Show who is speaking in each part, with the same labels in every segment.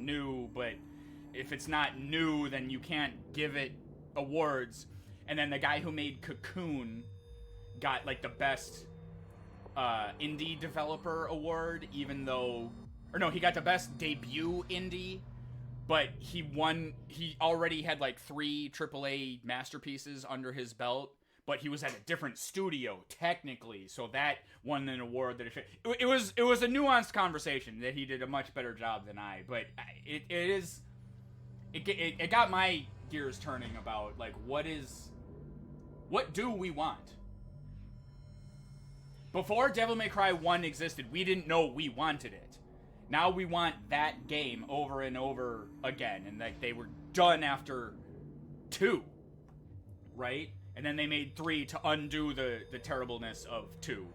Speaker 1: new, but if it's not new, then you can't give it awards. And then the guy who made Cocoon got like the best indie developer award, even though, or no, he got the best debut indie, but he already had like 3 AAA masterpieces under his belt, but he was at a different studio technically, so that won an award that it was a nuanced conversation that he did a much better job than I, but it got my gears turning about like what do we want? Before Devil May Cry 1 existed, we didn't know we wanted it. Now we want that game over and over again, and like they were done after 2, right? And then they made 3 to undo the terribleness of 2.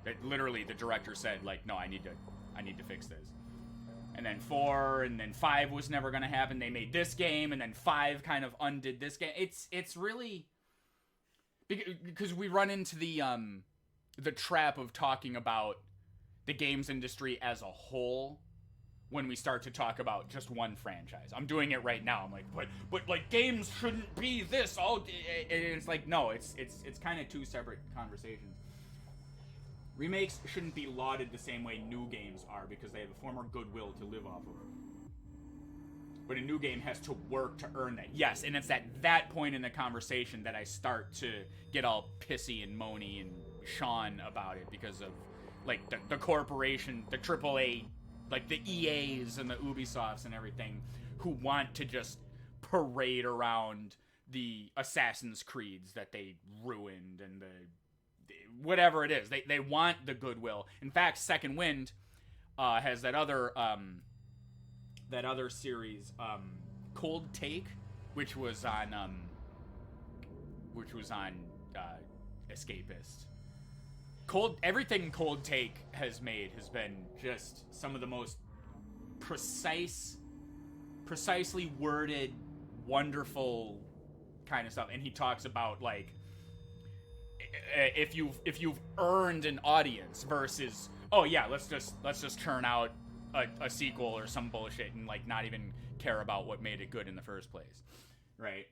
Speaker 1: That literally the director said, like, no, I need to fix this. And then 4, and then 5 was never gonna happen. They made this game, and then 5 kind of undid this game. It's really because we run into the trap of talking about the games industry as a whole when we start to talk about just one franchise. I'm doing it right now. I'm like, but like games shouldn't be this all. It's like, no, it's kind of 2 separate conversations. Remakes shouldn't be lauded the same way new games are because they have a former goodwill to live off of. But a new game has to work to earn that. Yes, and it's at that point in the conversation that I start to get all pissy and moany and Sean about it because of like the corporation, the AAA, like the EAs and the Ubisofts and everything, who want to just parade around the Assassin's Creeds that they ruined and the whatever it is. They want the goodwill. In fact, Second Wind has that other series, Cold Take, which was on Escapist. Everything Cold Take has made has been just some of the most precisely worded, wonderful kind of stuff. And he talks about like if you've earned an audience versus, oh yeah, let's just turn out a sequel or some bullshit and like not even care about what made it good in the first place, right?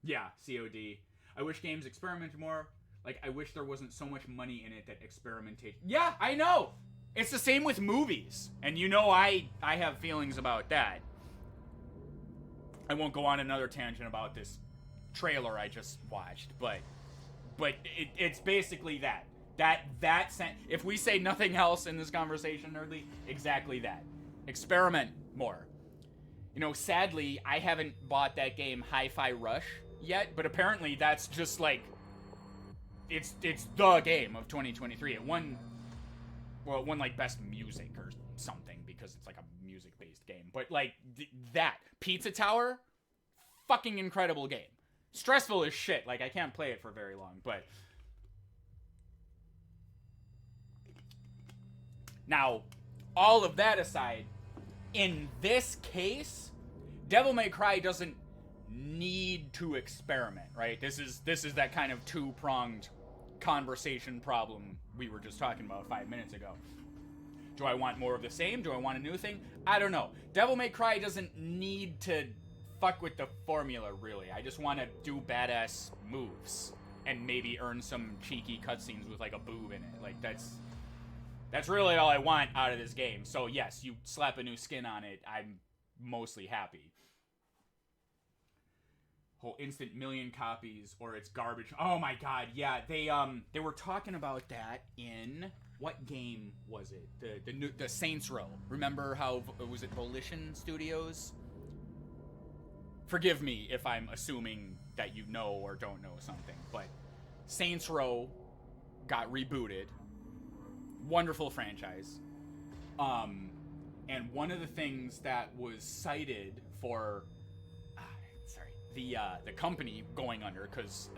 Speaker 1: Yeah, COD. I wish games experimented more. Like, I wish there wasn't so much money in it that experimentation. Yeah, I know! It's the same with movies. And you know I have feelings about that. I won't go on another tangent about this trailer I just watched, but it's basically that. If we say nothing else in this conversation, Nerdly, exactly that. Experiment more. You know, sadly, I haven't bought that game Hi-Fi Rush yet, but apparently that's just like it's the game of 2023. It won like best music or something because it's like a music-based game. But like that Pizza Tower, fucking incredible game. Stressful as shit. Like I can't play it for very long, but now all of that aside, in this case, Devil May Cry doesn't need to experiment, right? This is that kind of 2-pronged conversation problem we were just talking about 5 minutes ago. Do I want more of the same? Do I want a new thing? I don't know. Devil May Cry doesn't need to fuck with the formula, really. I just want to do badass moves and maybe earn some cheeky cutscenes with like a boob in it. Like that's really all I want out of this game. So yes, you slap a new skin on it, I'm mostly happy. Whole instant million copies or it's garbage. Oh my god, yeah, they were talking about that in what game was it? The Saints Row. Remember how was it Volition Studios? Forgive me if I'm assuming that you know or don't know something, but Saints Row got rebooted. Wonderful franchise. And one of the things that was cited for the company going under because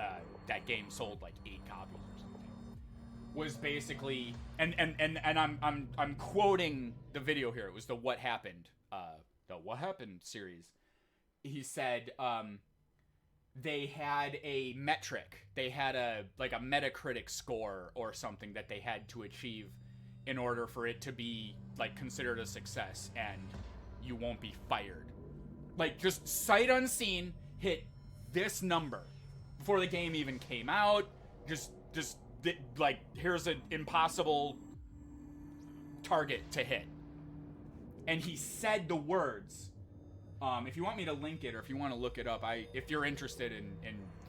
Speaker 1: that game sold like 8 copies or something was basically and I'm quoting the video here. It was the What Happened series. He said they had a metric. They had a Metacritic score or something that they had to achieve in order for it to be like considered a success, and you won't be fired. Like, just sight unseen, hit this number before the game even came out. Just like, here's an impossible target to hit. And he said the words. If you want me to link it, or if you want to look it up, if you're interested in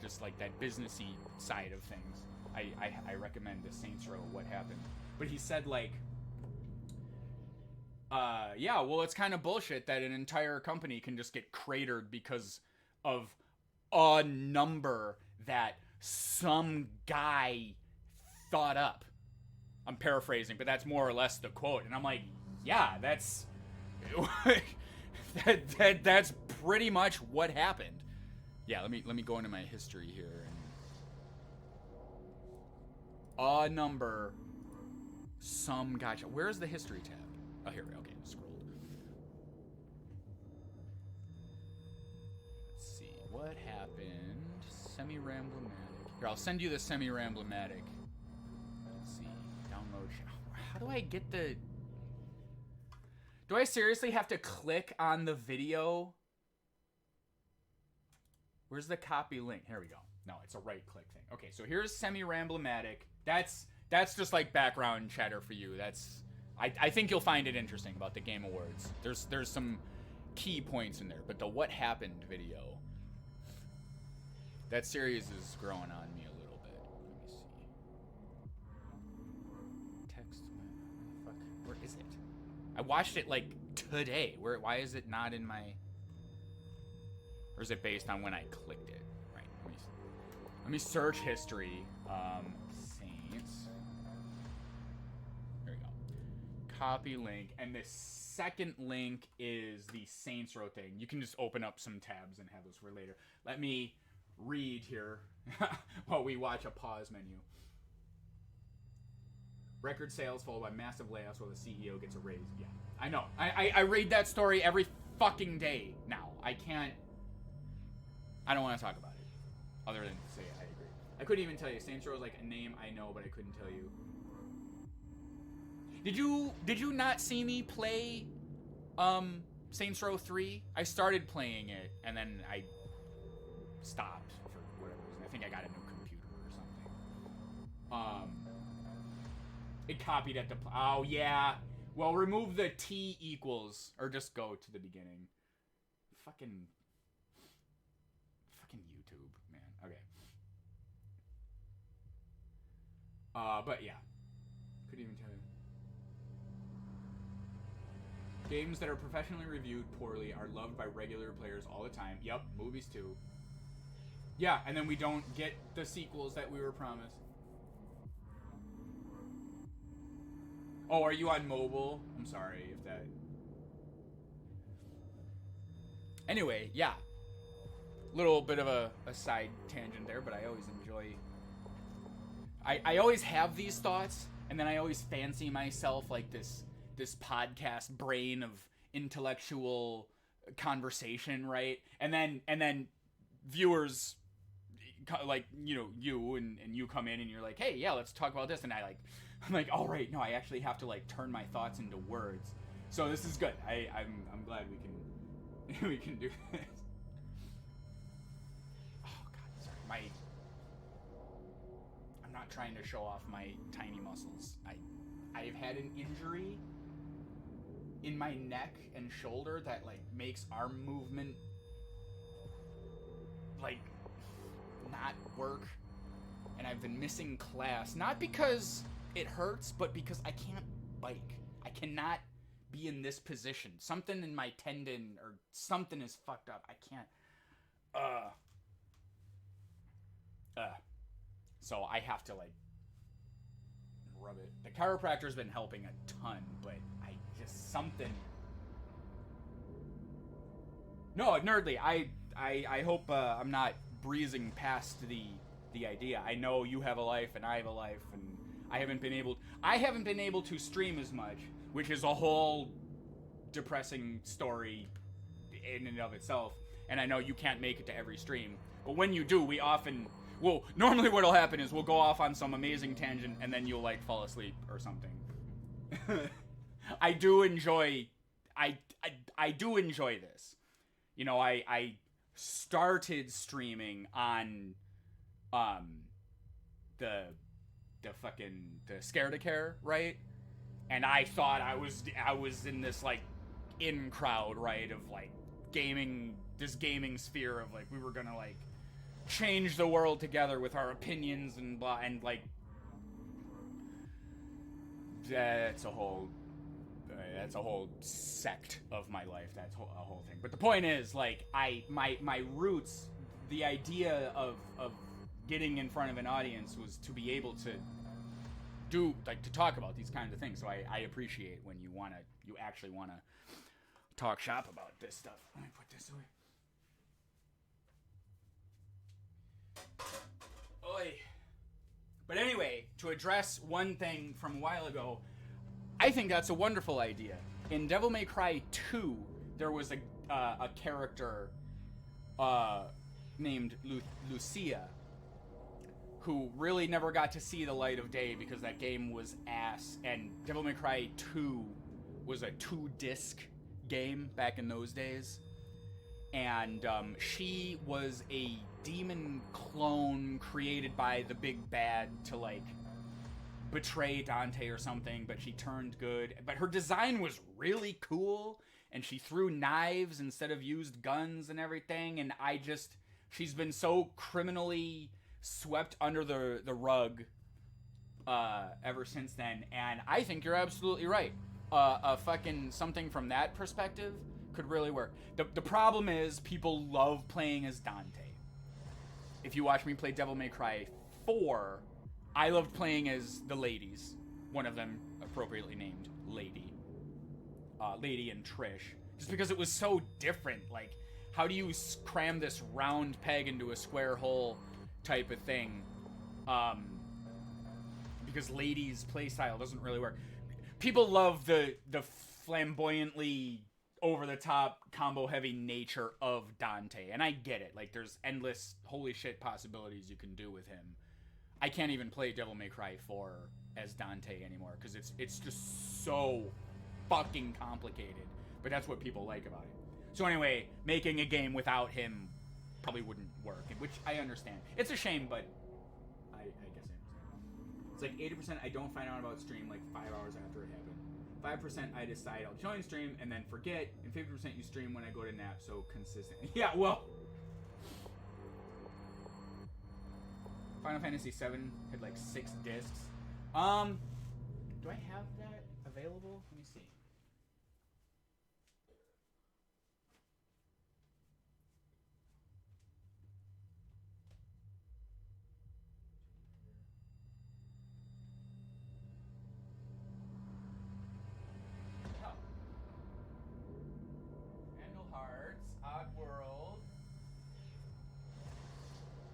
Speaker 1: just like that businessy side of things, I recommend the Saints Row What Happened. But he said, like, yeah, well, it's kind of bullshit that an entire company can just get cratered because of a number that some guy thought up. I'm paraphrasing, but that's more or less the quote. And I'm like, yeah, that's that's pretty much what happened. Yeah, let me go into my history here. A number, some guy. Where's the history tab? Oh, here we go. Okay, scrolled. Let's see. What happened? Semi-Ramblomatic. Here, I'll send you the Semi-Ramblomatic. Let's see. Download. How do I get the... Do I seriously have to click on the video? Where's the copy link? Here we go. No, it's a right-click thing. Okay, so here's Semi-Ramblomatic. That's just like background chatter for you. That's... I think you'll find it interesting about the Game Awards. There's some key points in there, but the What Happened video, that series is growing on me a little bit. Let me see. Text, fuck, where is it? I watched it like today. Why is it not in my? Or is it based on when I clicked it? Right. Let me search history. Saints. There we go. Copy link, and the second link is the Saints Row thing. You can just open up some tabs and have those for later. Let me read here while we watch a pause menu. Record sales followed by massive layoffs while the CEO gets a raise. Yeah, I know. I read that story every fucking day now. I don't want to talk about it other than to say I agree. I couldn't even tell you. Saints Row is like a name I know, but I couldn't tell you. Did you not see me play Saints Row 3? I started playing it and then I stopped for whatever reason. I think I got a new computer or something. It copied at the... Oh, yeah. Well, remove the T equals. Or just go to the beginning. Fucking YouTube, man. Okay. But yeah. Couldn't even tell you. Games that are professionally reviewed poorly are loved by regular players all the time. Yep, movies too. Yeah, and then we don't get the sequels that we were promised. Oh, are you on mobile? I'm sorry if that... Anyway, yeah. Little bit of a side tangent there, but I always enjoy... I always have these thoughts, and then I always fancy myself like this podcast brain of intellectual conversation, right? And then viewers... like, you know, you and you come in and you're like, hey, yeah, let's talk about this, and I'm like, all right, no, I actually have to like turn my thoughts into words. So this is good. I'm glad we can do this. Oh god, sorry. I'm not trying to show off my tiny muscles. I've had an injury in my neck and shoulder that like makes arm movement like not work, and I've been missing class, not because it hurts, but because I can't bike. I cannot be in this position. Something in my tendon or something is fucked up. I can't. So I have to like rub it. The chiropractor's been helping a ton, but I just something. No, Nerdly, I hope I'm not breezing past the idea. I know you have a life and I have a life, and I haven't been able to stream as much, which is a whole depressing story in and of itself. And I know you can't make it to every stream, but when you do, normally what'll happen is we'll go off on some amazing tangent and then you'll like fall asleep or something. I do enjoy. I do enjoy this. You know, I started streaming on um the the Scare to Care, right? And I thought I was in this like in crowd, right, of like gaming sphere of like we were gonna like change the world together with our opinions and blah, and like that's a whole sect of my life. That's a whole thing. But the point is, like, my roots, the idea of getting in front of an audience was to be able to do like to talk about these kinds of things. So I appreciate when you actually wanna talk shop about this stuff. Let me put this away. Oi. But anyway, to address one thing from a while ago, I think that's a wonderful idea. In Devil May Cry 2, there was a character uh, named Lucia who really never got to see the light of day because that game was ass. And Devil May Cry 2 was a 2-disc game back in those days. And she was a demon clone created by the big bad to like betray Dante or something, but she turned good. But her design was really cool, and she threw knives instead of used guns and everything. And she's been so criminally swept under the rug ever since then. And I think you're absolutely right. A fucking something from that perspective could really work. The problem is people love playing as Dante. If you watch me play Devil May Cry 4, I loved playing as the ladies. One of them appropriately named Lady. Lady and Trish. Just because it was so different. Like, how do you cram this round peg into a square hole type of thing? Because Lady's playstyle doesn't really work. People love the flamboyantly over-the-top combo-heavy nature of Dante. And I get it. Like, there's endless holy shit possibilities you can do with him. I can't even play Devil May Cry 4 as Dante anymore because it's just so fucking complicated. But that's what people like about it. So anyway, making a game without him probably wouldn't work, which I understand. It's a shame, but I guess I understand. It's like 80% I don't find out about stream like 5 hours after it happened. 5% I decide I'll join stream and then forget, and 50% you stream when I go to nap, so consistent. Yeah, well, Final Fantasy VII had like 6 discs. Do I have that available? Let me see. Oh. Vandal Hearts, Oddworld,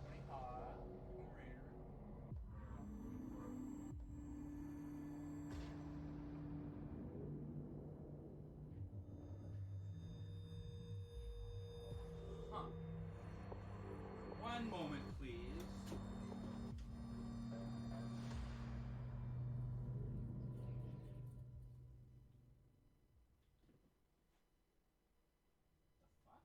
Speaker 1: Tony Hawk, Tomb Raider. Huh. One moment, please. The fuck?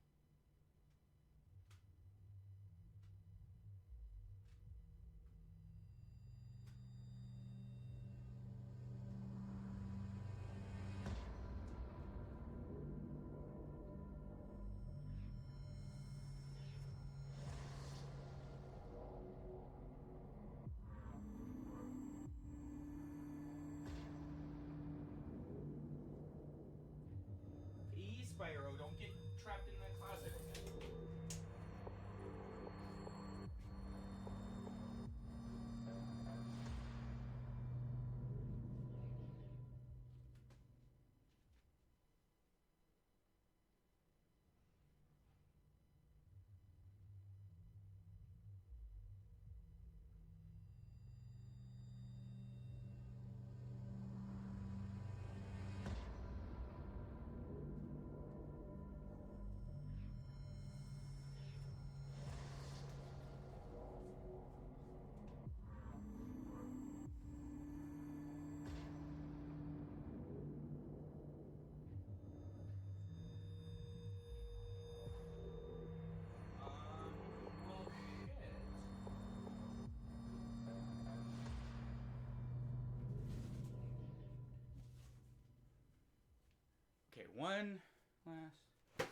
Speaker 1: Okay, one last.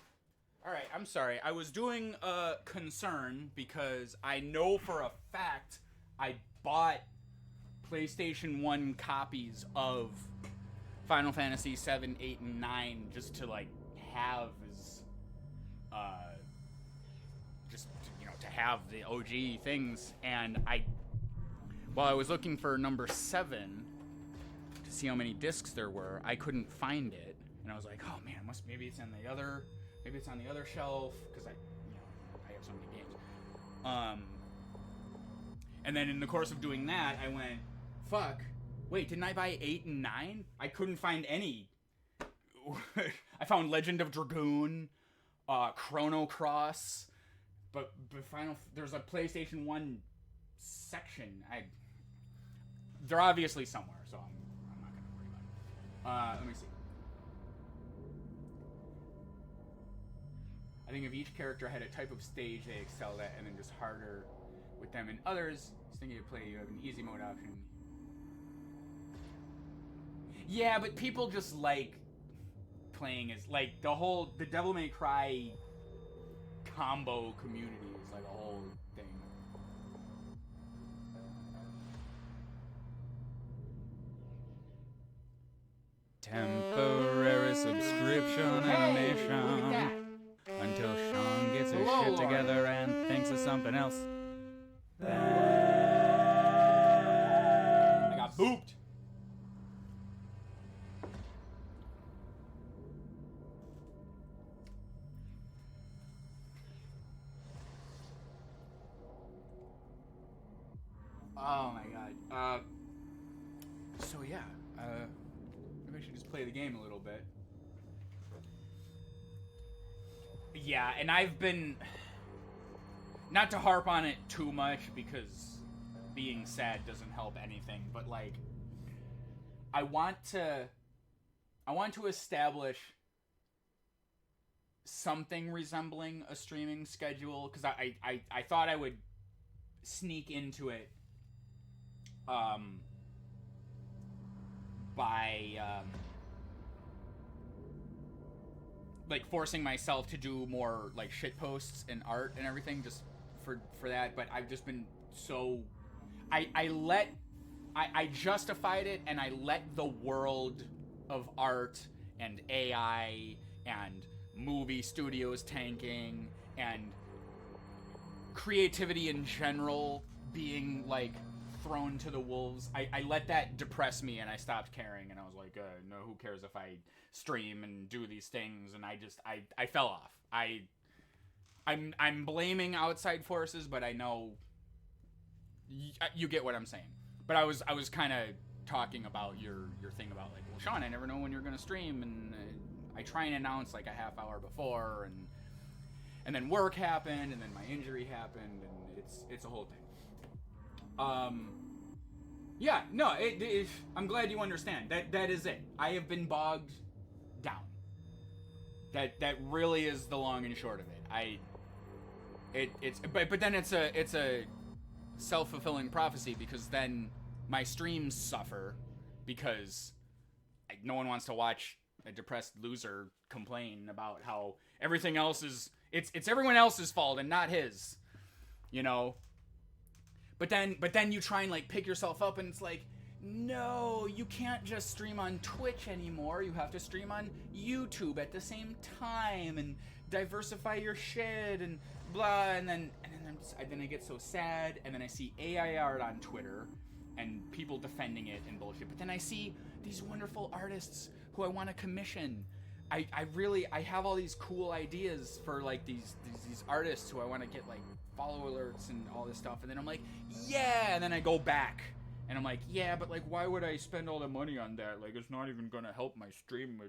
Speaker 1: All right, I'm sorry. I was doing a concern because I know for a fact I bought PlayStation 1 copies of Final Fantasy 7, 8, and 9 just to like have as just to have the OG things, and while I was looking for number 7 to see how many discs there were, I couldn't find it, and I was like, oh man, maybe it's on the other shelf because I have so many games. And then in the course of doing that, I went, fuck, wait, didn't I buy 8 and 9? I couldn't find any. I found Legend of Dragoon, Chrono Cross, but there's a PlayStation 1 section. They're obviously somewhere, so I'm not gonna worry about it. Let me see. I think if each character had a type of stage they excelled at, and then just harder with them and others. Thinking to play, you have an easy mode option. Yeah, but people just like playing as like the Devil May Cry combo community is like a whole thing. Temporary subscription animation until Sean gets his shit together and thinks of something else. I got booped. Oh my god. So yeah, maybe I should just play the game a little bit. Yeah, and I've been, not to harp on it too much because being sad doesn't help anything, but like I want to establish something resembling a streaming schedule, because I thought I would sneak into it by like forcing myself to do more like shit posts and art and everything just for that, but I've just been so I justified it, and I let the world of art and AI and movie studios tanking and creativity in general being like thrown to the wolves. I let that depress me, and I stopped caring, and I was like, no, who cares if I stream and do these things? And I fell off. I'm blaming outside forces, but I know you get what I'm saying. But I was kind of talking about your thing about like, well, Sean, I never know when you're gonna stream, and I try and announce like a half hour before, and then work happened, and then my injury happened, and it's a whole thing. Yeah, no, I'm glad you understand. That is it. I have been bogged down. That really is the long and short of it. But then it's a self-fulfilling prophecy, because then my streams suffer because no one wants to watch a depressed loser complain about how everything else is it's everyone else's fault and not his, you know. But then you try and like pick yourself up, and it's like, no, you can't just stream on Twitch anymore. You have to stream on YouTube at the same time and diversify your shit and blah. And then I get so sad, and then I see AI art on Twitter and people defending it and bullshit. But then I see these wonderful artists who I want to commission. I have all these cool ideas for like these artists who I want to get like follow alerts and all this stuff, and then I'm like, yeah, and then I go back and I'm like, yeah, but like, why would I spend all the money on that? Like, it's not even gonna help my stream,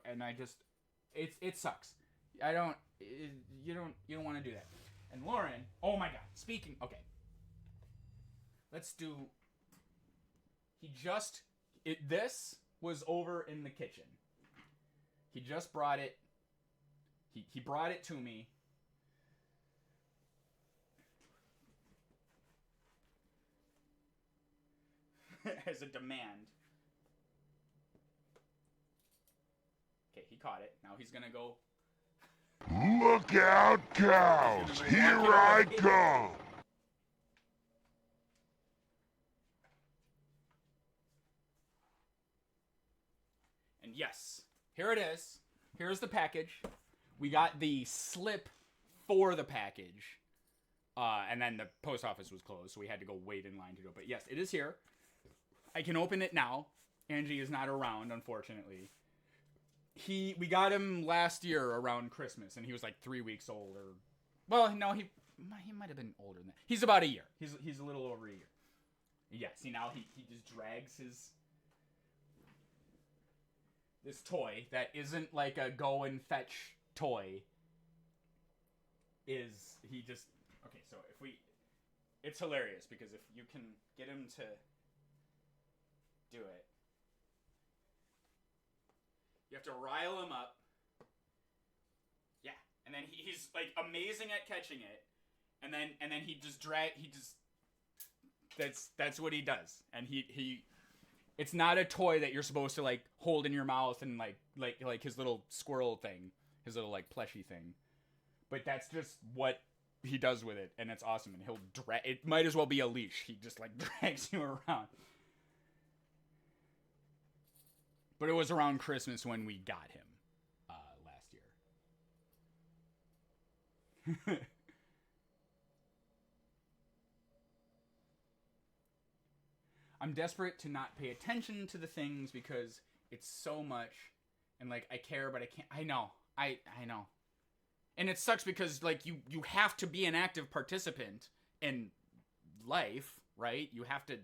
Speaker 1: and I just, it sucks. You don't want to do that. And Lauren, oh my god, speaking, okay, let's do. This was over in the kitchen. He just brought it. He brought it to me. As a demand. Okay, he caught it. Now he's gonna go.
Speaker 2: Look out, cows! Here I come!
Speaker 1: And yes, here it is. Here's the package. We got the slip for the package. And then the post office was closed, so we had to go wait in line to do it. But yes, it is here. I can open it now. Angie is not around, unfortunately. We got him last year around Christmas, and he was like 3 weeks old, or well, no, he might have been older than that. He's about a year. He's a little over a year. Yeah, see now he just drags this toy that isn't like a go and fetch toy. He just okay? So it's hilarious because if you can get him to do it. You have to rile him up. Yeah. And then he's like amazing at catching it. And then he just that's what he does. And he it's not a toy that you're supposed to like hold in your mouth and like his little squirrel thing, his little like plushy thing. But that's just what he does with it, and it's awesome. And he'll it might as well be a leash. He just like drags you around. But it was around Christmas when we got him last year. I'm desperate to not pay attention to the things because it's so much, and like I care, but I can't. I know, I know, and it sucks because like you have to be an active participant in life, right? You have to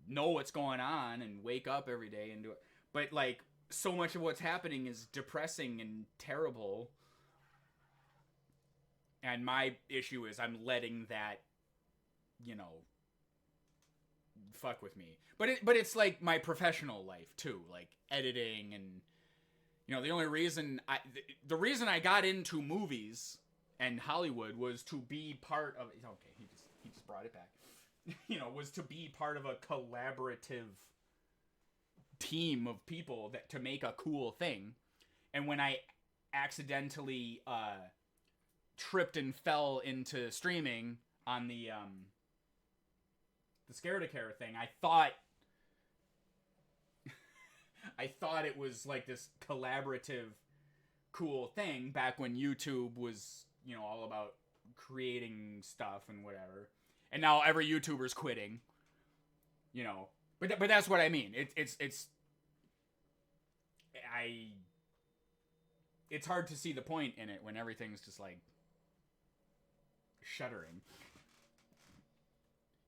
Speaker 1: know what's going on and wake up every day and do it. But like so much of what's happening is depressing and terrible. And my issue is I'm letting that, fuck with me. But it's like my professional life too, like editing and the only reason the reason I got into movies and Hollywood was to be part of okay, he just brought it back. Was to be part of a collaborative team of people that to make a cool thing. And when I accidentally tripped and fell into streaming on the Scare to Care thing, I thought it was like this collaborative cool thing back when YouTube was, all about creating stuff and whatever. And now every YouTuber's quitting, But that's what I mean. It's hard to see the point in it when everything's just like shuddering.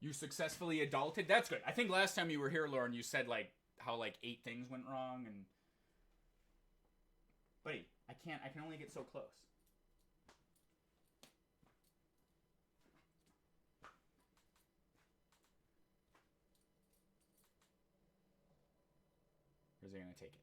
Speaker 1: You successfully adulted? That's good. I think last time you were here, Lauren, you said like how like 8 things went wrong and buddy, I can only get so close. Or is he gonna take it?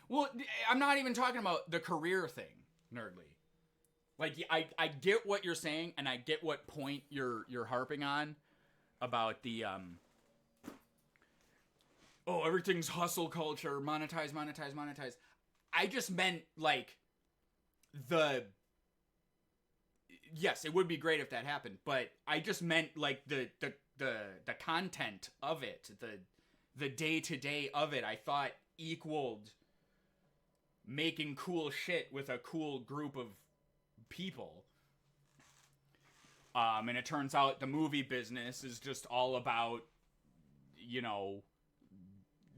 Speaker 1: Well, I'm not even talking about the career thing, Nerdly. Like, I get what you're saying, and I get what point you're harping on about the everything's hustle culture, monetize. I just meant like yes, it would be great if that happened, but I just meant like the content of it, the day-to-day of it, I thought equaled making cool shit with a cool group of people. And it turns out the movie business is just all about,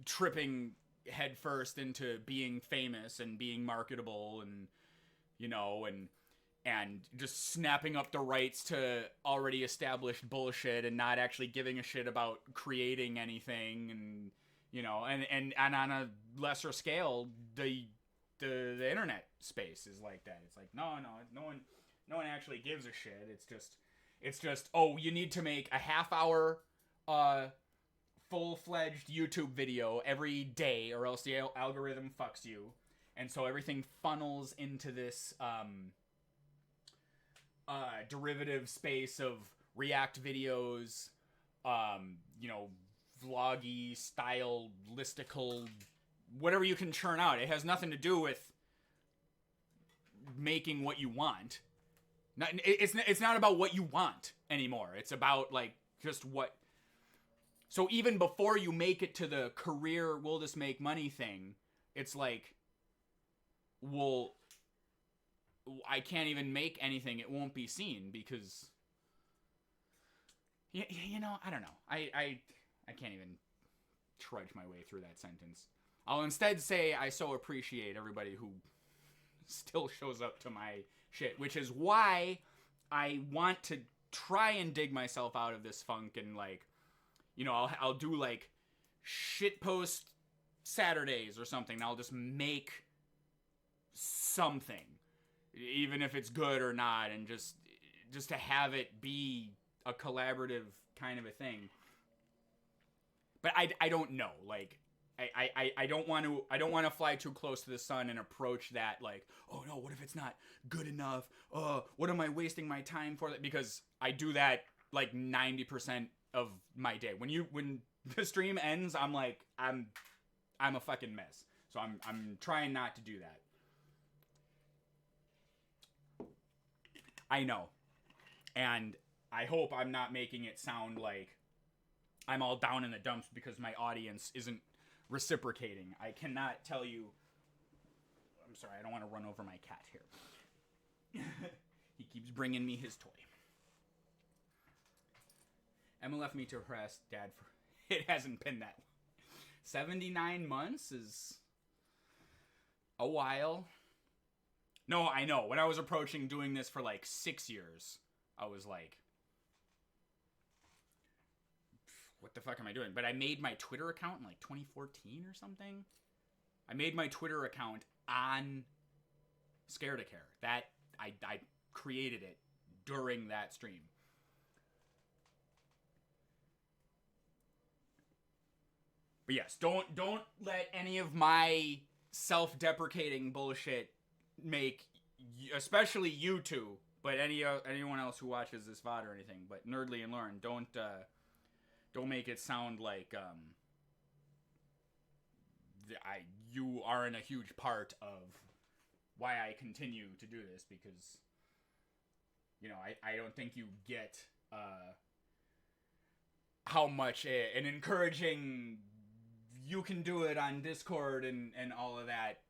Speaker 1: tripping headfirst into being famous and being marketable and, and just snapping up the rights to already established bullshit and not actually giving a shit about creating anything and, and on a lesser scale, the internet space is like that. It's like, no one actually gives a shit. It's just, you need to make a half-hour full-fledged YouTube video every day or else the algorithm fucks you. And so everything funnels into this derivative space of React videos, you know, vloggy style, listicle, whatever you can churn out. It has nothing to do with making what you want. It's not about what you want anymore. It's about like just what. So even before you make it to the career, will this make money thing, it's like, well, I can't even make anything. It won't be seen because, you know, I don't know. I can't even trudge my way through that sentence. I'll instead say I so appreciate everybody who still shows up to my shit, which is why I want to try and dig myself out of this funk and, like, you know, I'll do like shit post Saturdays or something. I'll just make something, even if it's good or not, and just to have it be a collaborative kind of a thing. But I don't know, like, I don't want to fly too close to the sun and approach that like, oh no, what if it's not good enough? What am I wasting my time for? That? Because I do that like 90% of my day. When the stream ends, I'm like, I'm a fucking mess. So I'm trying not to do that. I know. And I hope I'm not making it sound like I'm all down in the dumps because my audience isn't reciprocating. I cannot tell you. I'm sorry, I don't want to run over my cat here. He keeps bringing me his toy. Emma left me to harass Dad for... It hasn't been that long. 79 months is a while. No, I know. When I was approaching doing this for like 6 years, I was like, what the fuck am I doing? But I made my Twitter account in like 2014 or something. I made my Twitter account on Scared to Care. That I created it during that stream. But yes, don't let any of my self-deprecating bullshit make, especially you two, but anyone else who watches this VOD or anything, but Nerdly and Lauren, don't make it sound like you aren't a huge part of why I continue to do this, because, you know, I don't think you get how much an encouraging, you can do it on Discord and all of that,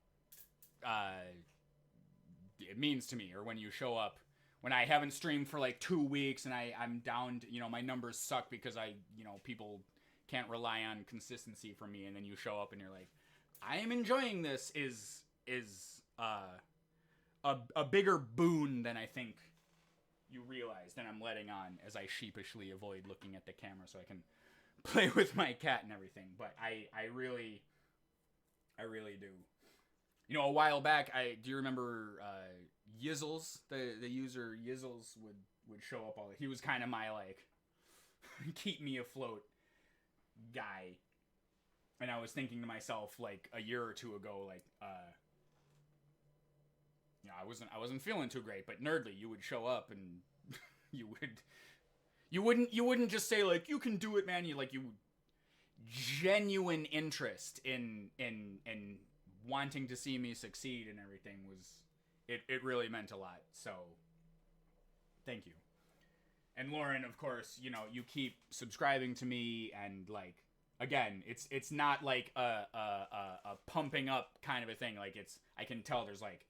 Speaker 1: it means to me. Or when you show up, when I haven't streamed for like 2 weeks and I'm down to, you know, my numbers suck because people can't rely on consistency from me, and then you show up and you're like, I am enjoying this, is a bigger boon than I think you realize, than I'm letting on, as I sheepishly avoid looking at the camera so I can play with my cat and everything. But I really do. You know, a while back, do you remember Yizzles? The user Yizzles would show up all. He was kind of my like keep me afloat guy. And I was thinking to myself like a year or two ago, like, you know, I wasn't feeling too great, but Nerdly, you would show up and you wouldn't just say like, you can do it, man. You genuine interest in wanting to see me succeed and everything it really meant a lot. So thank you. And Lauren, of course, you know, you keep subscribing to me, and like, again, it's not like a pumping up kind of a thing. Like, I can tell there's like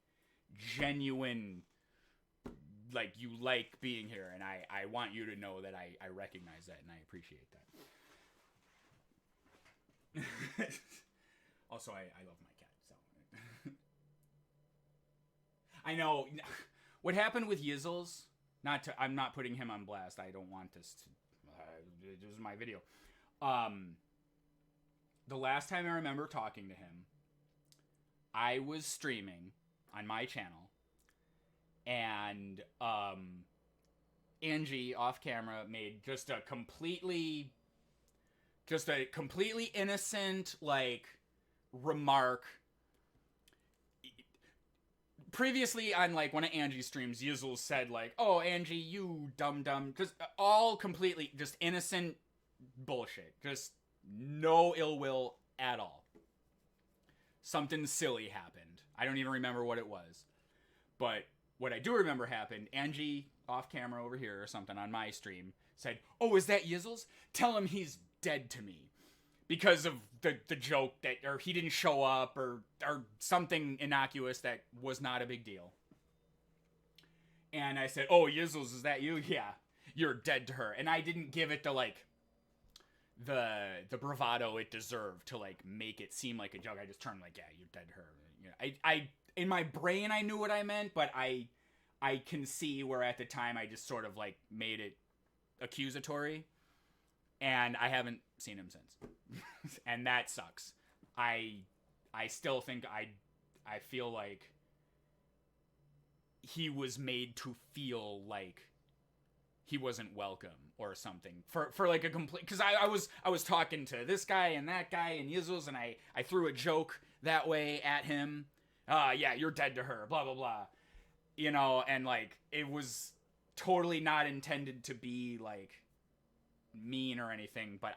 Speaker 1: genuine, like, you like being here, and I want you to know that I recognize that and I appreciate that. Also, I love my cat, so. I know what happened with Yizzles. I'm not putting him on blast. I don't want this to. This is my video. The last time I remember talking to him, I was streaming on my channel, and Angie off camera made just a completely innocent like remark, previously on like one of Angie's streams, Yizzle said like, "Oh, Angie, you dumb," because all completely just innocent bullshit, just no ill will at all. Something silly happened. I don't even remember what it was, but what I do remember happened. Angie off camera over here or something on my stream said, "Oh, is that Yizzle's? Tell him he's dead to me." Because of the joke that, or he didn't show up, or something innocuous that was not a big deal. And I said, "Oh, Yizzles, is that you? Yeah, you're dead to her." And I didn't give it the like the bravado it deserved to like make it seem like a joke. I just turned like, "Yeah, you're dead to her." You know, I in my brain I knew what I meant, but I can see where at the time I just sort of like made it accusatory. And I haven't seen him since. And that sucks. I still think I feel like he was made to feel like he wasn't welcome or something for like a complete, because I was talking to this guy and that guy and Yizzles, and I threw a joke that way at him. Yeah, you're dead to her, blah blah blah. You know, and like it was totally not intended to be like mean or anything, but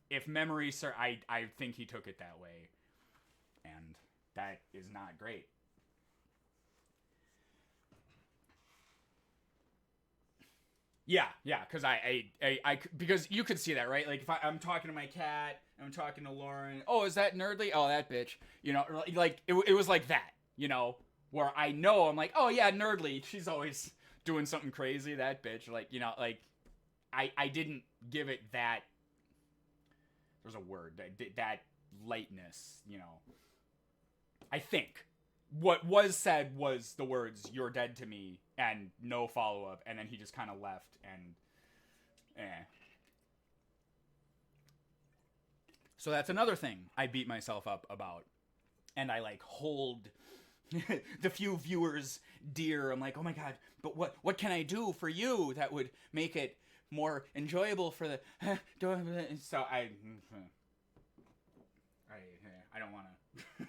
Speaker 1: if memory serves, I think he took it that way, and that is not great. Yeah, because I because you could see that, right? Like if I'm talking to my cat, I'm talking to Lauren. Oh, is that Nerdly? Oh, that bitch. You know, like it was like that. You know, where I know I'm like, oh yeah, Nerdly. She's always doing something crazy. That bitch. Like, you know, like I didn't give it that. There's a word that lightness. You know, I think what was said was the words "you're dead to me" and no follow up, and then he just kind of left and So that's another thing I beat myself up about, and I like hold the few viewers dear. I'm like, oh my god, but what can I do for you that would make it more enjoyable for the so I don't want to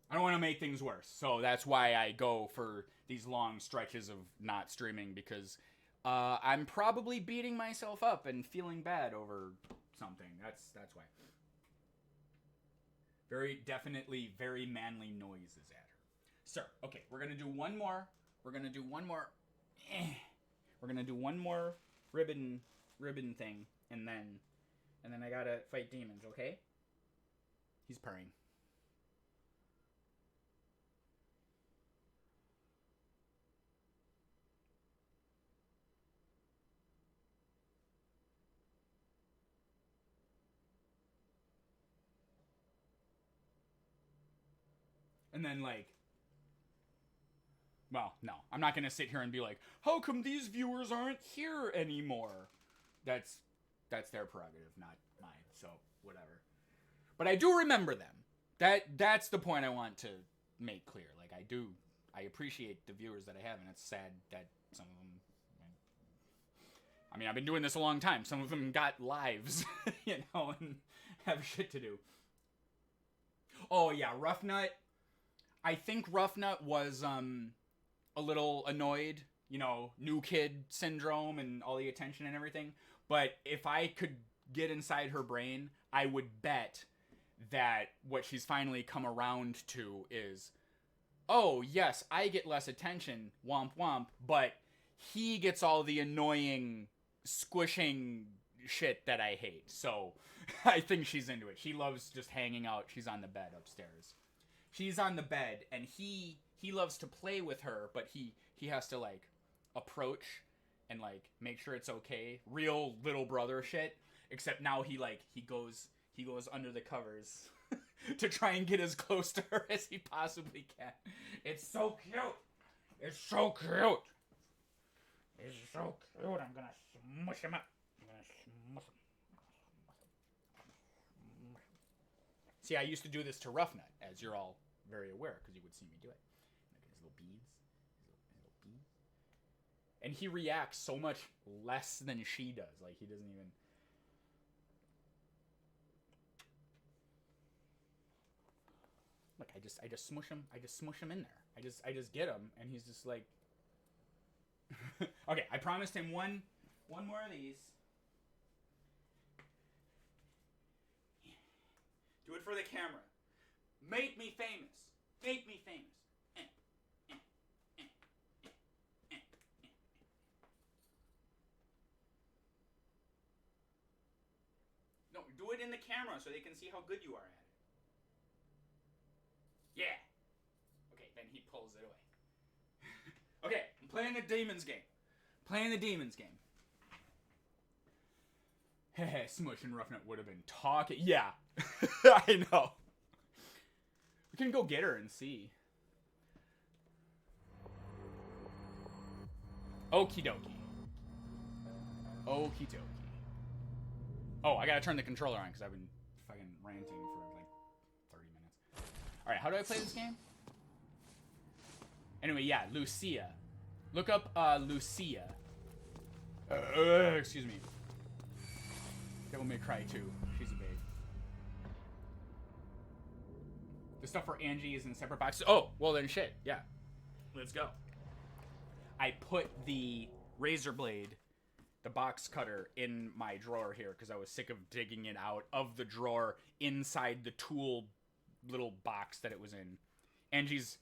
Speaker 1: I don't want to make things worse. So that's why I go for these long stretches of not streaming, because I'm probably beating myself up and feeling bad over something. That's why. Very definitely very manly noises at her. So, okay, we're going to do one more. We're going to do one more. We're going to do one more ribbon thing, and then I got to fight demons, okay? He's purring. And then, like, well, no, I'm not going to sit here and be like, how come these viewers aren't here anymore? That's their prerogative, not mine, so whatever. But I do remember them. That's the point I want to make clear. Like, I appreciate the viewers that I have, and it's sad that some of them, I mean, I've been doing this a long time. Some of them got lives, you know, and have shit to do. Oh, yeah, Rough Nut. I think Rough Nut was a little annoyed, you know, new kid syndrome and all the attention and everything. But if I could get inside her brain, I would bet that what she's finally come around to is, oh, yes, I get less attention, womp womp, but he gets all the annoying, squishing shit that I hate. So I think she's into it. She loves just hanging out. She's on the bed upstairs. She's on the bed, and he loves to play with her, but he has to, like, approach and, like, make sure it's okay. Real little brother shit. Except now he goes under the covers to try and get as close to her as he possibly can. It's so cute. It's so cute. It's so cute. I'm gonna smush him up. See, I used to do this to Rough Nut, as you're all very aware, because you would see me do it. Look at his little beads. His little beads. And he reacts so much less than she does. Like, he doesn't even... Look, I just smush him. I just smush him in there. I just get him, and he's just like. Okay, I promised him one more of these. Do it for the camera. Make me famous. Make me famous. No, do it in the camera so they can see how good you are at it. Yeah. Okay, then he pulls it away. Okay, I'm playing the demons game. Heh, Smush and Roughneck would have been talking. Yeah, I know. We can go get her and see. Okie dokie. Okie dokie. Oh, I gotta turn the controller on because I've been fucking ranting for like 30 minutes. Alright, how do I play this game? Anyway, yeah, Lucia. Look up Lucia. Excuse me. Devil May Cry 2. She's a babe. The stuff for Angie is in separate boxes. Oh, well then shit. Yeah. Let's go. I put the razor blade, the box cutter, in my drawer here because I was sick of digging it out of the drawer inside the tool little box that it was in. Angie's,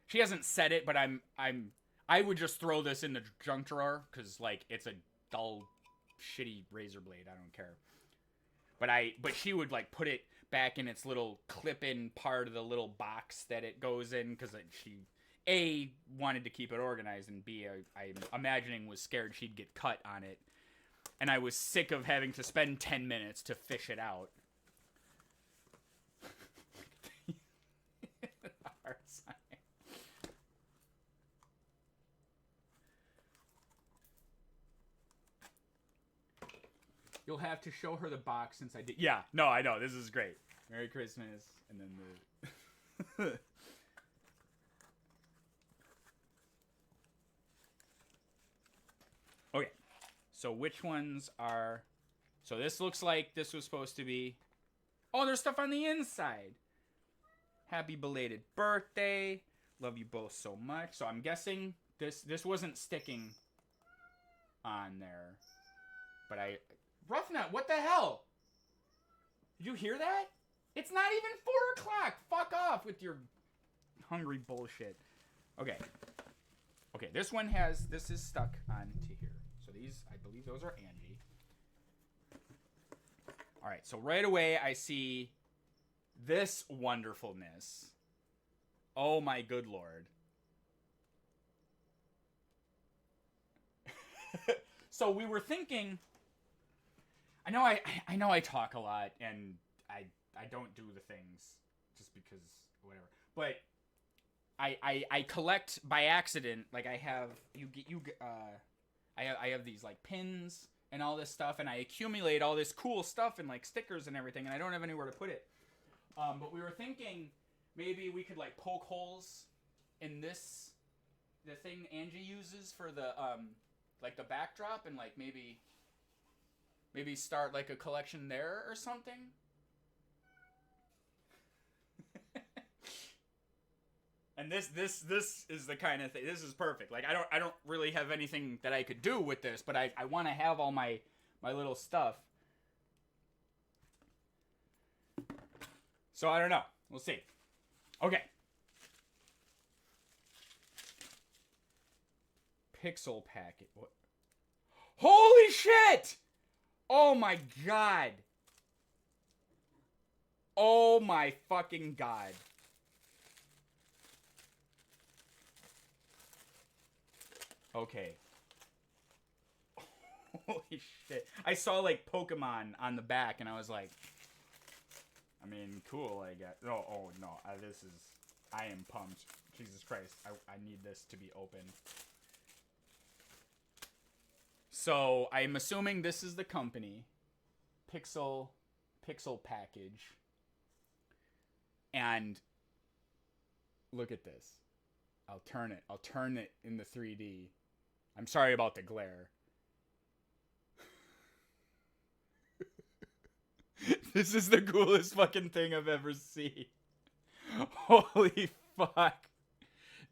Speaker 1: she hasn't said it, but I would just throw this in the junk drawer because like it's a dull, shitty razor blade. I don't care. But she would like put it back in its little clip-in part of the little box that it goes in because she A, wanted to keep it organized, and B, I'm imagining was scared she'd get cut on it. And I was sick of having to spend 10 minutes to fish it out. Hard sign. You'll have to show her the box since I did. Yeah, no, I know. This is great. Merry Christmas. And then the... Okay. So which ones are... So this looks like this was supposed to be... Oh, there's stuff on the inside. Happy belated birthday. Love you both so much. So I'm guessing this wasn't sticking on there. But I... Roughneck, what the hell? Did you hear that? It's not even 4 o'clock. Fuck off with your hungry bullshit. Okay. Okay, this is stuck onto here. So these, I believe those are Angie. All right, so right away I see this wonderfulness. Oh my good lord. So we were thinking... I know I talk a lot and I don't do the things just because whatever. But I collect by accident. Like I have I have these like pins and all this stuff, and I accumulate all this cool stuff and like stickers and everything, and I don't have anywhere to put it. But we were thinking maybe we could like poke holes in the thing Angie uses for the like the backdrop, and like maybe start like a collection there or something. And this is the kind of thing. This is perfect. Like I don't really have anything that I could do with this, but I want to have all my little stuff. So I don't know. We'll see. Okay. Pixel packet. What? Holy shit! Oh my god. Oh my fucking god. Okay. Holy shit. I saw like Pokemon on the back and I was like, I mean, cool, I guess. Oh no. I am pumped. Jesus Christ. I need this to be open. So, I'm assuming this is the company. Pixel package. And look at this. I'll turn it in the 3D. I'm sorry about the glare. This is the coolest fucking thing I've ever seen. Holy fuck.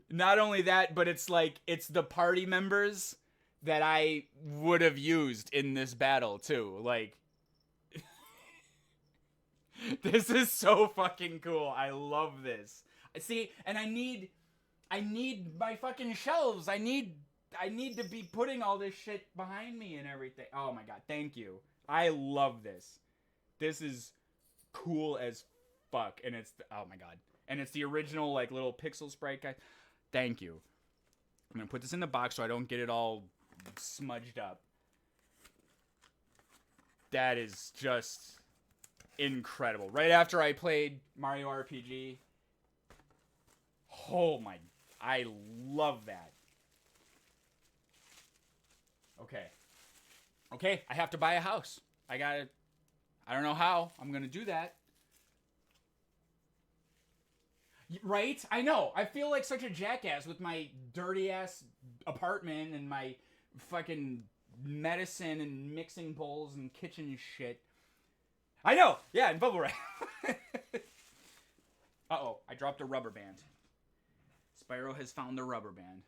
Speaker 1: Not only that, but it's like, it's the party members that I would have used in this battle, too. Like, this is so fucking cool. I love this. See, and I need my fucking shelves. I need to be putting all this shit behind me and everything. Oh my god, thank you. I love this. This is cool as fuck, and it's oh my god, and it's the original like little pixel sprite guy. Thank you. I'm gonna put this in the box so I don't get it all smudged up. That is just incredible. Right after I played Mario RPG. Oh my, I love that. Okay, I have to buy a house. I don't know how I'm gonna do that. Right? I know. I feel like such a jackass with my dirty ass apartment and my fucking medicine and mixing bowls and kitchen shit. I know. Yeah, and bubble wrap. Uh-oh, I dropped a rubber band. Spyro has found the rubber band.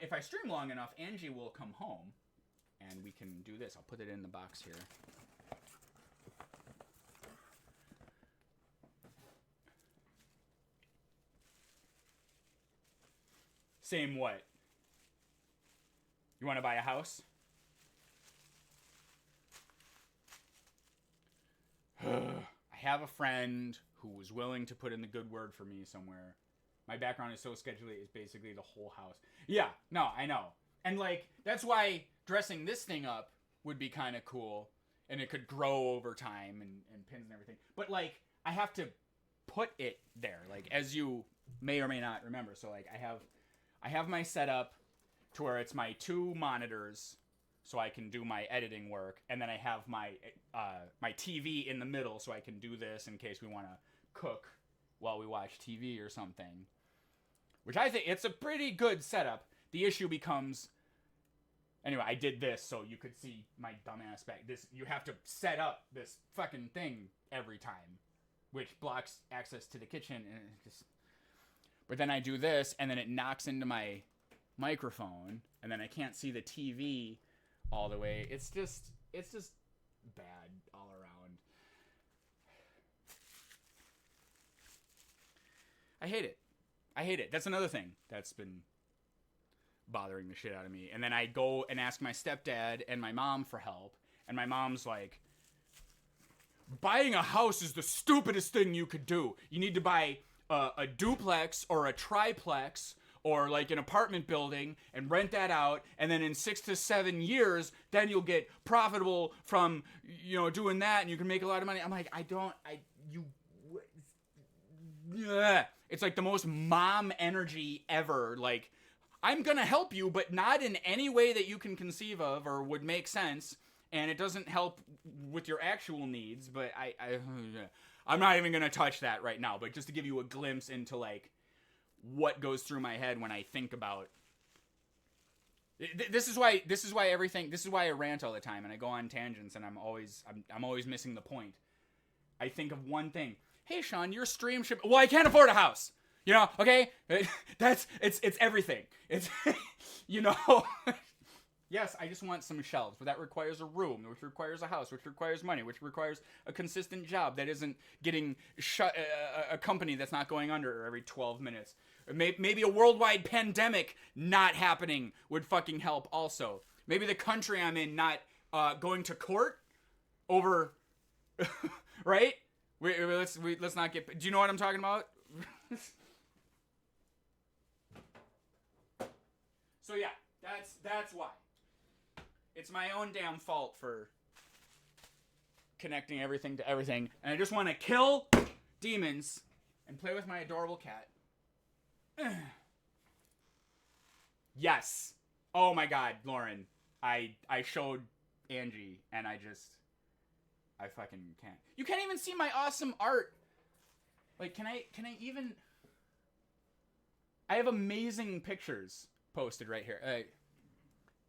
Speaker 1: If I stream long enough, Angie will come home and we can do this. I'll put it in the box here. Same what? You want to buy a house? I have a friend who was willing to put in the good word for me somewhere. My background is so sketchy, it's basically the whole house. Yeah, no, I know. And like, that's why dressing this thing up would be kind of cool. And it could grow over time and pins and everything. But like, I have to put it there. Like, as you may or may not remember. So like, I have my setup to where it's my 2 monitors so I can do my editing work, and then I have my my TV in the middle so I can do this in case we want to cook while we watch TV or something. Which I think it's a pretty good setup. The issue becomes, anyway, I did this so you could see my dumbass back. This, you have to set up this fucking thing every time, which blocks access to the kitchen, and it just. But then I do this, and then it knocks into my microphone, and then I can't see the TV all the way. It's just bad all around. I hate it. That's another thing that's been bothering the shit out of me. And then I go and ask my stepdad and my mom for help, and my mom's like, buying a house is the stupidest thing you could do. You need to buy a duplex or a triplex or like an apartment building and rent that out, and then in 6 to 7 years, then you'll get profitable from, you know, doing that, and you can make a lot of money. I'm like, it's like the most mom energy ever. Like, I'm gonna help you, but not in any way that you can conceive of or would make sense, and it doesn't help with your actual needs. But I'm not even gonna touch that right now. But just to give you a glimpse into like what goes through my head when I think about. This is why I rant all the time and I go on tangents, and I'm always missing the point. I think of one thing. Hey Sean, your stream should. Well, I can't afford a house. You know, okay? It's everything. It's you know. Yes, I just want some shelves, but that requires a room, which requires a house, which requires money, which requires a consistent job that isn't getting shut, a company that's not going under every 12 minutes. Maybe a worldwide pandemic not happening would fucking help also. Maybe the country I'm in not going to court over, right? Let's not get. Do you know what I'm talking about? So yeah, that's why. It's my own damn fault for connecting everything to everything, and I just want to kill demons and play with my adorable cat. Yes. Oh my god, Lauren. I showed Angie, and I fucking can't. You can't even see my awesome art. Like, can I even... I have amazing pictures posted right here.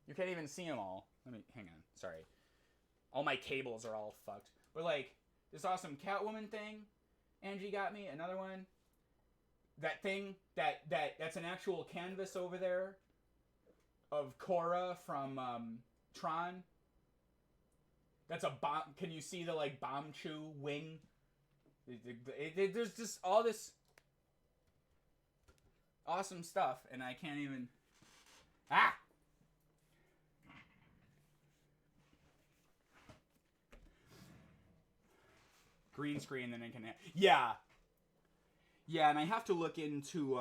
Speaker 1: You can't even see them all. Let me, hang on, sorry. All my cables are all fucked. But like, This awesome Catwoman thing. Angie got me another one. That thing that's an actual canvas over there of Korra from Tron. That's a bomb. Can you see the like bomb chew wing? There's just all this awesome stuff, and I can't even. Ah. Green screen, then it can. Yeah. Yeah, and I have to look into.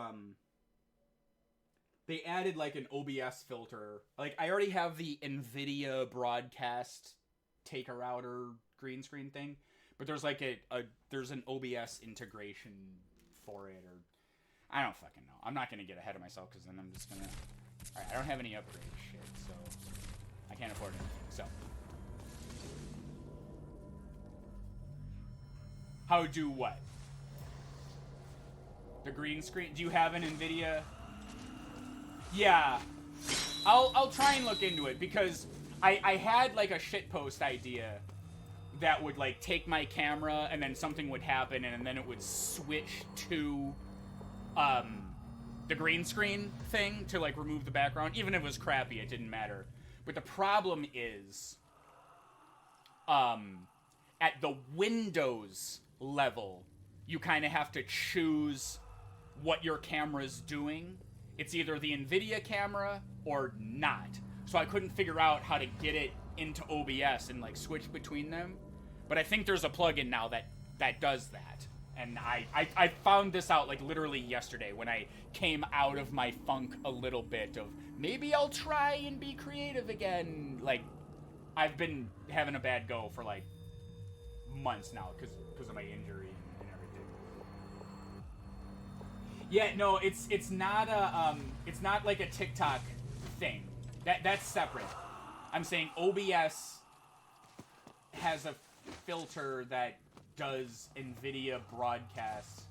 Speaker 1: They added like an OBS filter. Like I already have the NVIDIA broadcast take a router green screen thing, but there's like there's an OBS integration for it, or I don't fucking know. I'm not gonna get ahead of myself because then I'm just gonna. All right, I don't have any upgrade shit, so I can't afford anything. So how do what? The green screen? Do you have an NVIDIA? Yeah, I'll try and look into it because I had like a shitpost idea that would like take my camera and then something would happen and then it would switch to the green screen thing to like remove the background. Even if it was crappy, it didn't matter. But the problem is at the Windows level, you kind of have to choose what your camera's doing. It's either the NVIDIA camera or not. So I couldn't figure out how to get it into OBS and like switch between them. But I think there's a plugin now that does that. And I found this out like literally yesterday when I came out of my funk a little bit of maybe I'll try and be creative again. Like I've been having a bad go for like months now because of my injury and everything. Yeah, no, it's not like a TikTok thing. That's separate. I'm saying OBS has a filter that does NVIDIA broadcast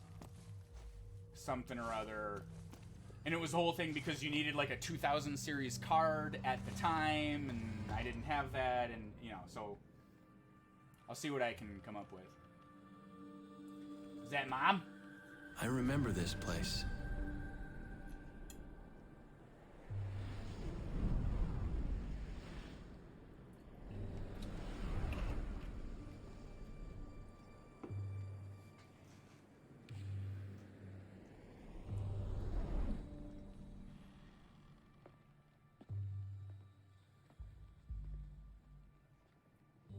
Speaker 1: something or other. And it was the whole thing because you needed like a 2000 series card at the time, and I didn't have that, and you know, so I'll see what I can come up with. Is that Mom?
Speaker 3: I remember this place.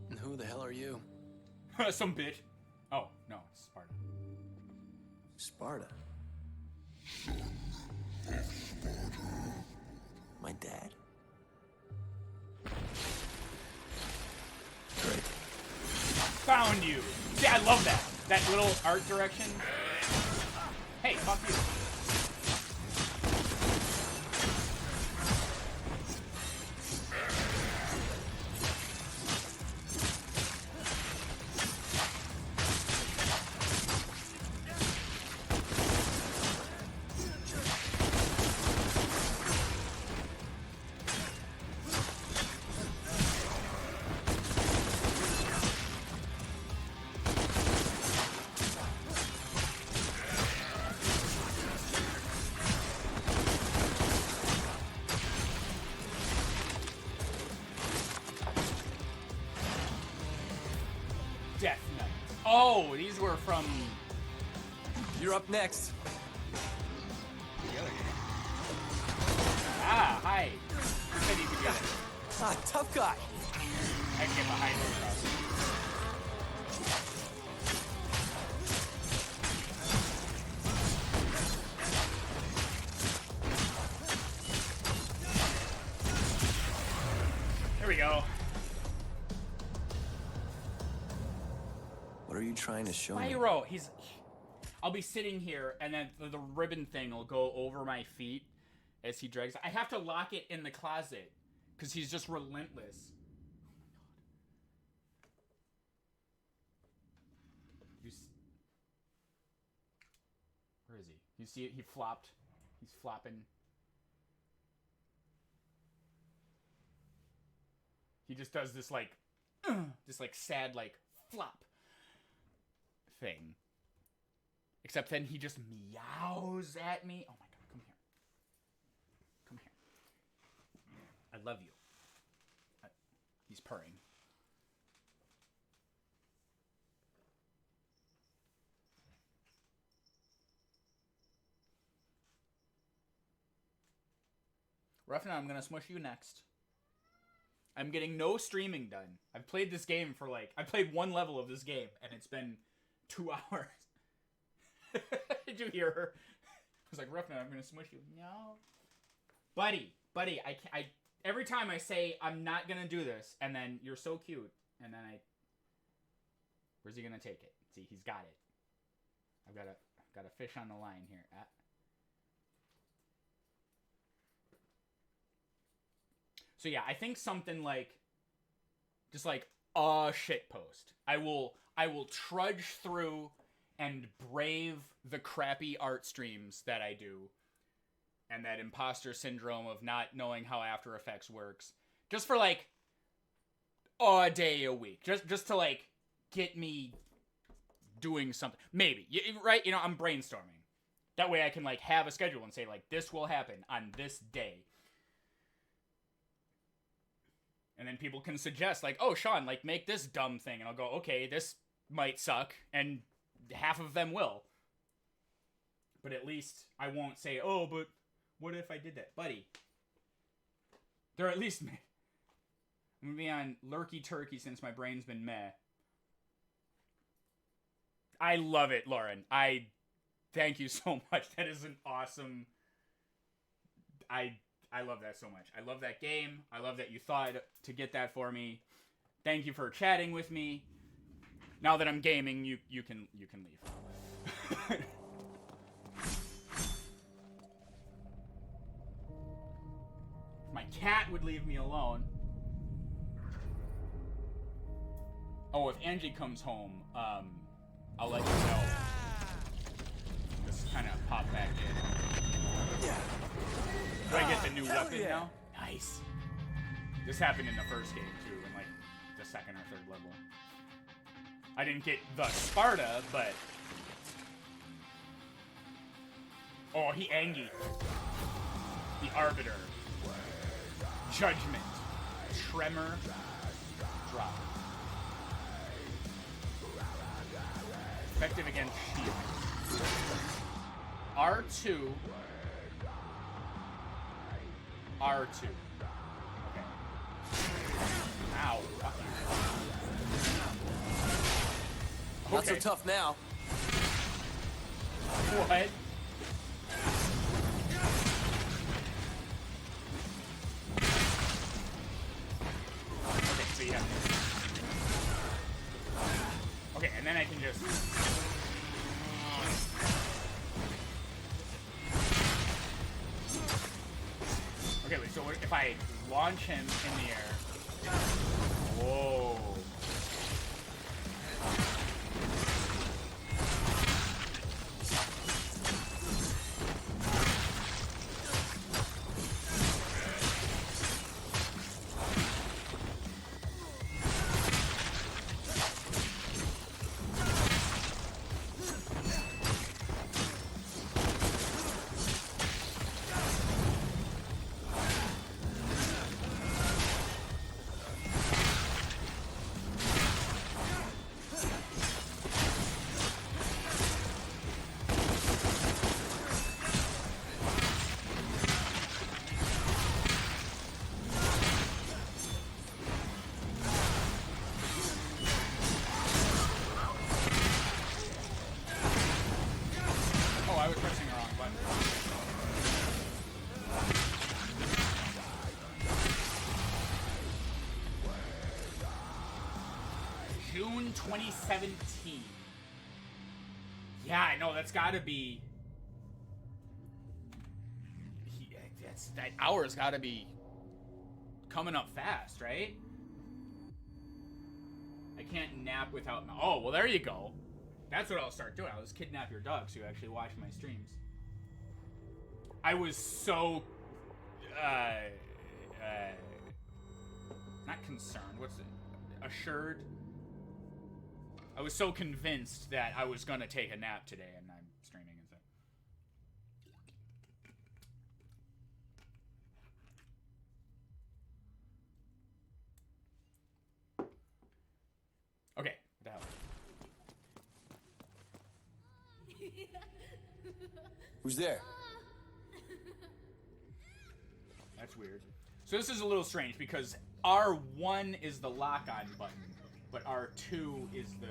Speaker 3: And who the hell are you?
Speaker 1: Some bitch. Oh, no, it's Sparta.
Speaker 3: Sparta? My dad? Great.
Speaker 1: Found you. See, I love that. That little art direction. Hey, fuck you. Death Knight. Oh, these were from...
Speaker 3: You're up next.
Speaker 1: Ah, hi. You said you could get it.
Speaker 3: Ah, tough guy.
Speaker 1: I can get behind it. There we go.
Speaker 3: What are you trying to show me?
Speaker 1: Spyro, I'll be sitting here, and then the ribbon thing will go over my feet as he drags. I have to lock it in the closet because he's just relentless. Where is he? You see it? He flopped. He's flopping. He just does this like sad like flop. thing. Except then he just meows at me. Oh my god, come here. Come here. I love you. He's purring. Ruffin, I'm gonna smush you next. I'm getting no streaming done. I've played this game for I played one level of this game, and it's been 2 hours. Did you hear her? I was like, Ruffin, I'm gonna smush you. No. Buddy, I every time I say I'm not gonna do this, and then you're so cute, and then where's he gonna take it? See, he's got it. I've got a fish on the line here. So yeah, I think something just like a shit post. I will trudge through and brave the crappy art streams that I do, and that imposter syndrome of not knowing how After Effects works, just for a day a week, just to get me doing something. Maybe, right? I'm brainstorming. That way I can have a schedule and say this will happen on this day. And then people can suggest, oh, Sean, make this dumb thing. And I'll go, okay, this might suck. And half of them will. But at least I won't say, oh, but what if I did that? Buddy, they're at least meh. I'm going to be on lurky turkey since my brain's been meh. I love it, Lauren. I thank you so much. That is an awesome... I love that so much. I love that game. I love that you thought to get that for me. Thank you for chatting with me. Now that I'm gaming, you can leave. My cat would leave me alone. Oh, if Angie comes home, I'll let you know. Just kind of pop back in.
Speaker 3: Yeah.
Speaker 1: Do I get the new weapon now? Nice. This happened in the first game, too, in, the second or third level. I didn't get the Sparta, but... Oh, he Angie. The Arbiter. Judgment. Tremor. Drop. Effective against shield. R2... R2. Okay. Ow.
Speaker 3: Not so tough now.
Speaker 1: What? Okay, so yeah. Okay, and then I can just... Okay, wait, so if I launch him in the air... Whoa. June 2017. Yeah, I know, that's gotta be... that hour's gotta be coming up fast, right? I can't nap without... Oh, well, there you go. That's what I'll start doing. I'll just kidnap your dog so you actually watch my streams. I was so... not concerned. What's it? Assured. I I was so convinced that I was gonna take a nap today, and I'm streaming instead. Okay, what the hell?
Speaker 3: Who's there?
Speaker 1: That's weird. So this is a little strange because R1 is the lock-on button, but R2 is the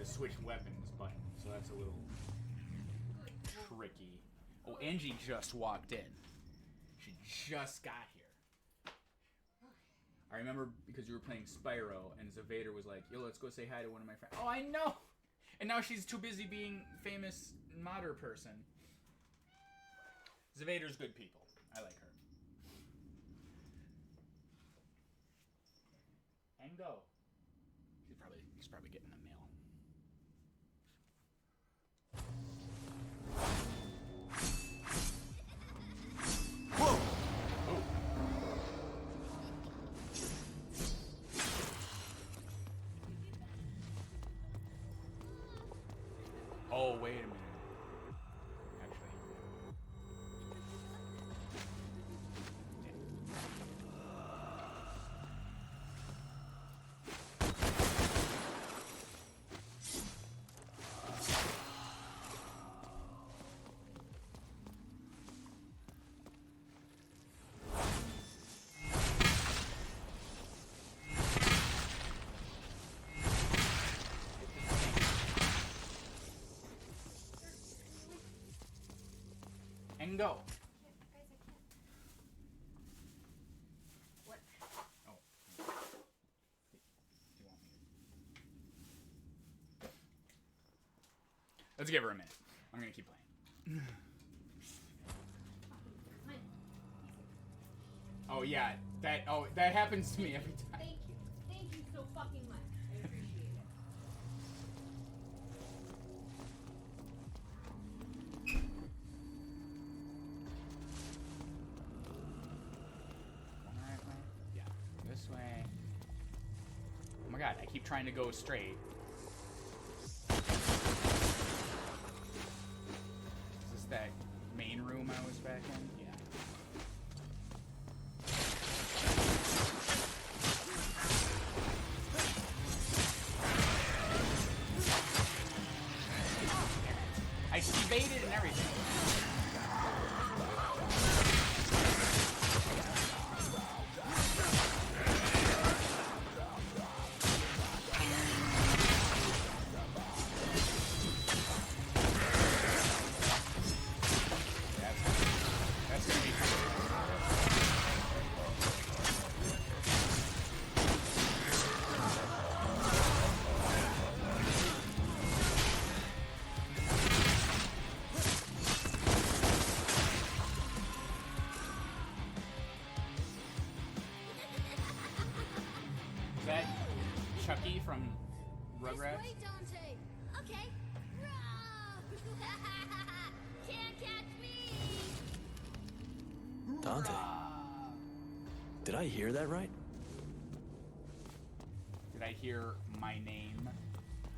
Speaker 1: switch weapons button. So that's a little tricky. Oh, Angie just walked in. She just got here. I remember because you were playing Spyro, and Zavader was like, "Yo, let's go say hi to one of my friends." Oh, I know. And now she's too busy being famous modder person. Zavader's good people. I like her. And go. He's probably getting a mail. Whoa! Oh. Oh, wait a minute. And go. What? Oh. You want me to... Let's give her a minute. I'm gonna keep playing. Oh yeah, that happens to me every time.
Speaker 4: Thank you. Thank you so fucking much. I appreciate it.
Speaker 1: Yeah, this way. Oh my god, I keep trying to go straight. Is this that main room I was back in? Yeah. I evaded and everything. That's gonna be Is that Chucky from Rugrats?
Speaker 4: This way, Dante. Okay. Can't catch me.
Speaker 3: Dante. Did I hear that right?
Speaker 1: Did I hear my name?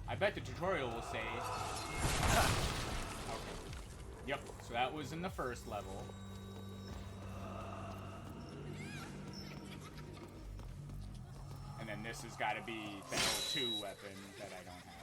Speaker 1: I bet the tutorial will say... Okay. Yep, so that was in the first level. And then this has got to be the L2 weapon that I don't have.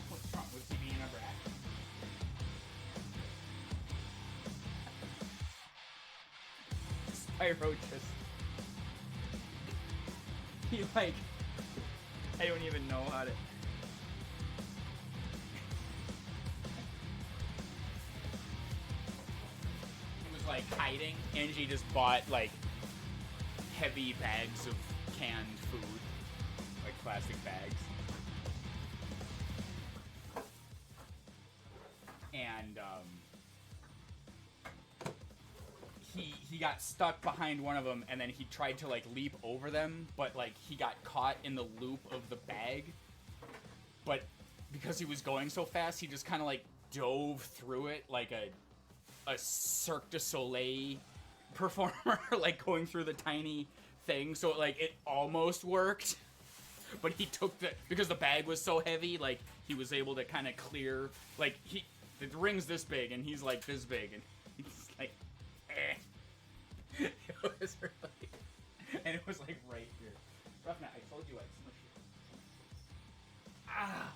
Speaker 1: What's wrong with you being a brat? Spyro just... He like... I don't even know how to... like hiding, Angie just bought like heavy bags of canned food, like plastic bags, and he got stuck behind one of them, and then he tried to like leap over them, but like he got caught in the loop of the bag. But because he was going so fast, he just kind of like dove through it like a Cirque du Soleil performer, like going through the tiny thing. So like it almost worked, but he took because the bag was so heavy, like he was able to kind of clear. Like the ring's this big, and he's like this big, and he's like, eh. It was really, and it was like right here. Roughneck, I told you I'd smush you. Ah.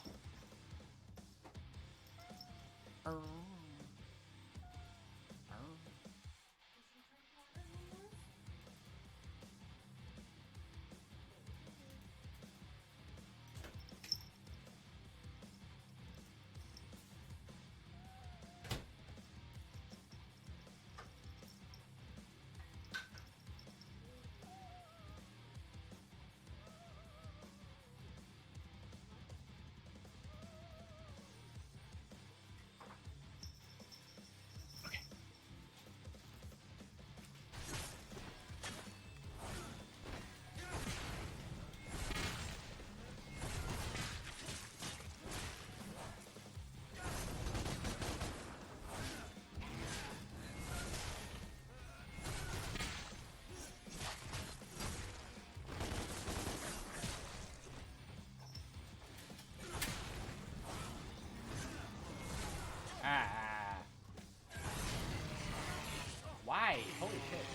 Speaker 1: Why? Holy shit.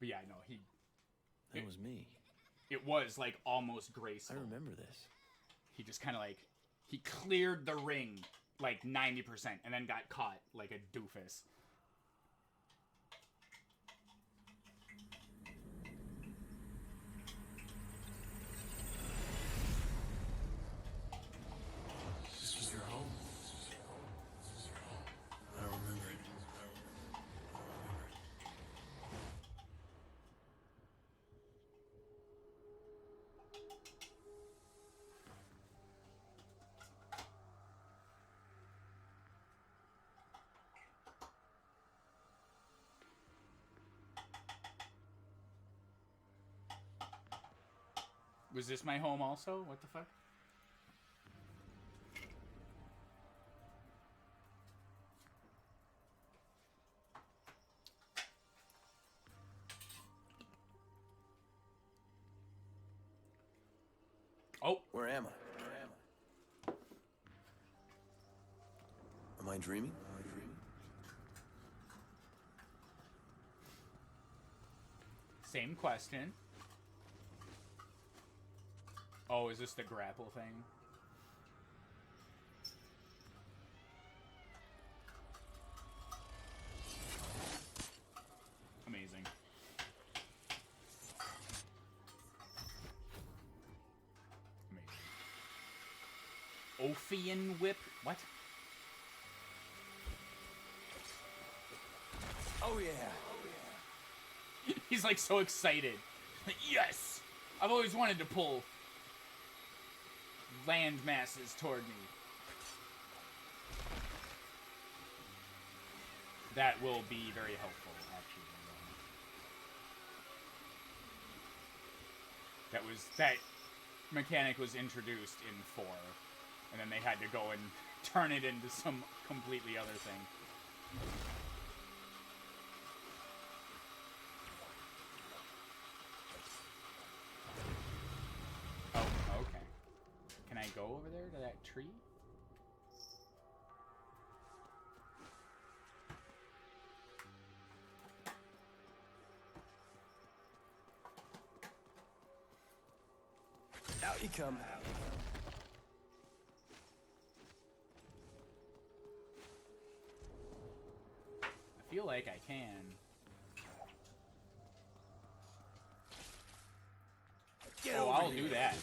Speaker 1: But yeah, no,
Speaker 3: That was me.
Speaker 1: it was like almost graceful.
Speaker 3: I remember this.
Speaker 1: He just kind of like, he cleared the ring like 90% and then got caught like a doofus.
Speaker 3: This was your home. I remember it.
Speaker 1: Was this my home also? What the fuck? Oh,
Speaker 3: Where am I? Am I dreaming?
Speaker 1: same question. Oh, is this the grapple thing? Amazing. Amazing. Ophian whip? What?
Speaker 3: Oh yeah.
Speaker 1: He's like so excited. Like, yes! I've always wanted to pull land masses toward me. That will be very helpful, actually. That mechanic was introduced in 4, and then they had to go and turn it into some completely other thing. Oh, okay. Can I go over there to that tree?
Speaker 3: Out you come.
Speaker 1: I feel like I can.
Speaker 3: Get
Speaker 1: Oh,
Speaker 3: over
Speaker 1: I'll
Speaker 3: here.
Speaker 1: do that.